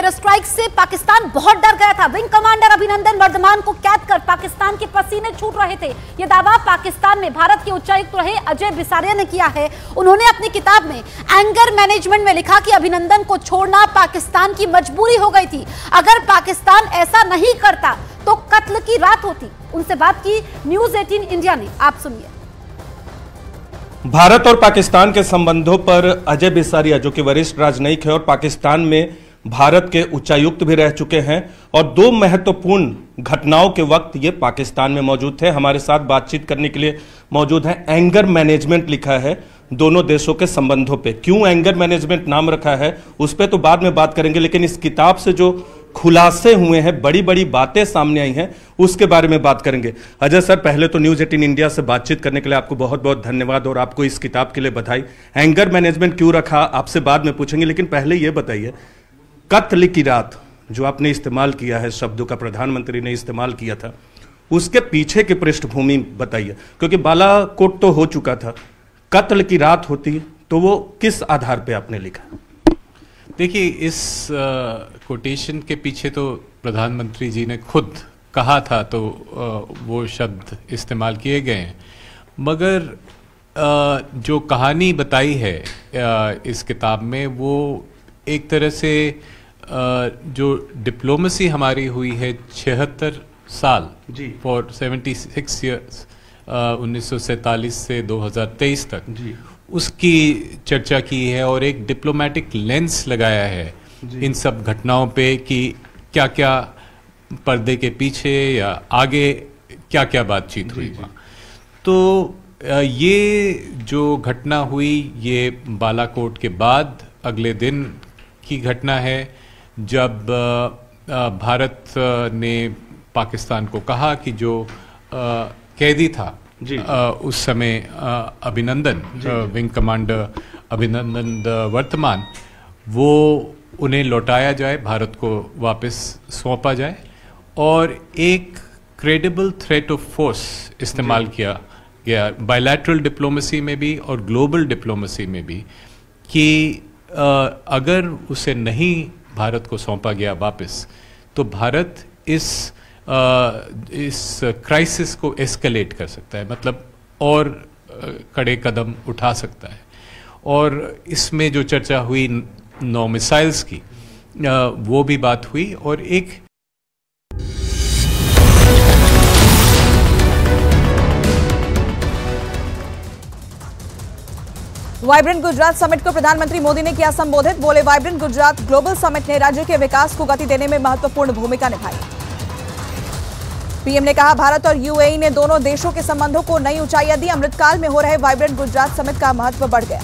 Air strike से पाकिस्तान बहुत डर गया था। विंग कमांडर अभिनंदन वर्धमान को कैद कर पाकिस्तान के पसीने छूट रहे थे। यह दावा पाकिस्तान में भारत के उच्चायुक्त रहे अजय बिसारिया ने किया है। उन्होंने अपनी किताब में एंगर मैनेजमेंट में लिखा कि अभिनंदन को छोड़ना पाकिस्तान की मजबूरी हो गई थी। अगर पाकिस्तान ऐसा नहीं करता तो कत्ल की रात होती। उनसे बात की न्यूज़ 18 इंडिया ने, आप सुनिए। भारत और पाकिस्तान के संबंधों पर अजय बिसारिया, जो कि वरिष्ठ राजनयिक है और पाकिस्तान में भारत के उच्चायुक्त भी रह चुके हैं और दो महत्वपूर्ण घटनाओं के वक्त ये पाकिस्तान में मौजूद थे, हमारे साथ बातचीत करने के लिए मौजूद हैं। एंगर मैनेजमेंट लिखा है दोनों देशों के संबंधों पे। क्यों एंगर मैनेजमेंट नाम रखा है उस पर तो बाद में बात करेंगे, लेकिन इस किताब से जो खुलासे हुए हैं, बड़ी बड़ी बातें सामने आई हैं, उसके बारे में बात करेंगे। अजय सर, पहले तो न्यूज़ 18 इंडिया से बातचीत करने के लिए आपको बहुत बहुत धन्यवाद और आपको इस किताब के लिए बधाई। एंगर मैनेजमेंट क्यों रखा आपसे बाद में पूछेंगे, लेकिन पहले यह बताइए, कत्ल की रात जो आपने इस्तेमाल किया है, शब्दों का प्रधानमंत्री ने इस्तेमाल किया था, उसके पीछे की पृष्ठभूमि बताइए, क्योंकि बालाकोट तो हो चुका था, कत्ल की रात होती तो वो किस आधार पे आपने लिखा? देखिए, इस कोटेशन के पीछे तो प्रधानमंत्री जी ने खुद कहा था, तो वो शब्द इस्तेमाल किए गए हैं, मगर जो कहानी बताई है इस किताब में, वो एक तरह से जो डिप्लोमेसी हमारी हुई है 76 साल फॉर 76 ईयर्स 1947 से 2023 तक जी, उसकी चर्चा की है और एक डिप्लोमेटिक लेंस लगाया है इन सब घटनाओं पे कि क्या क्या पर्दे के पीछे या आगे क्या क्या बातचीत हुई वहाँ। तो ये जो घटना हुई, ये बालाकोट के बाद अगले दिन की घटना है, जब भारत ने पाकिस्तान को कहा कि जो कैदी था उस समय अभिनंदन, विंग कमांडर अभिनंदन वर्धमान, वो उन्हें लौटाया जाए, भारत को वापस सौंपा जाए और एक क्रेडिबल थ्रेट ऑफ फोर्स इस्तेमाल किया गया बायलैटरल डिप्लोमेसी में भी और ग्लोबल डिप्लोमेसी में भी, कि अगर उसे नहीं भारत को सौंपा गया वापस, तो भारत इस क्राइसिस को एस्केलेट कर सकता है, मतलब और कड़े कदम उठा सकता है। और इसमें जो चर्चा हुई 9 मिसाइल्स की, वो भी बात हुई। और एक वाइब्रेंट गुजरात समिट को प्रधानमंत्री मोदी ने किया संबोधित। बोले, वाइब्रेंट गुजरात ग्लोबल समिट ने राज्य के विकास को गति देने में महत्वपूर्ण भूमिका निभाई। पीएम ने कहा, भारत और यूएई ने दोनों देशों के संबंधों को नई ऊंचाइयां दी। अमृतकाल में हो रहे वाइब्रेंट गुजरात समिट का महत्व बढ़ गया।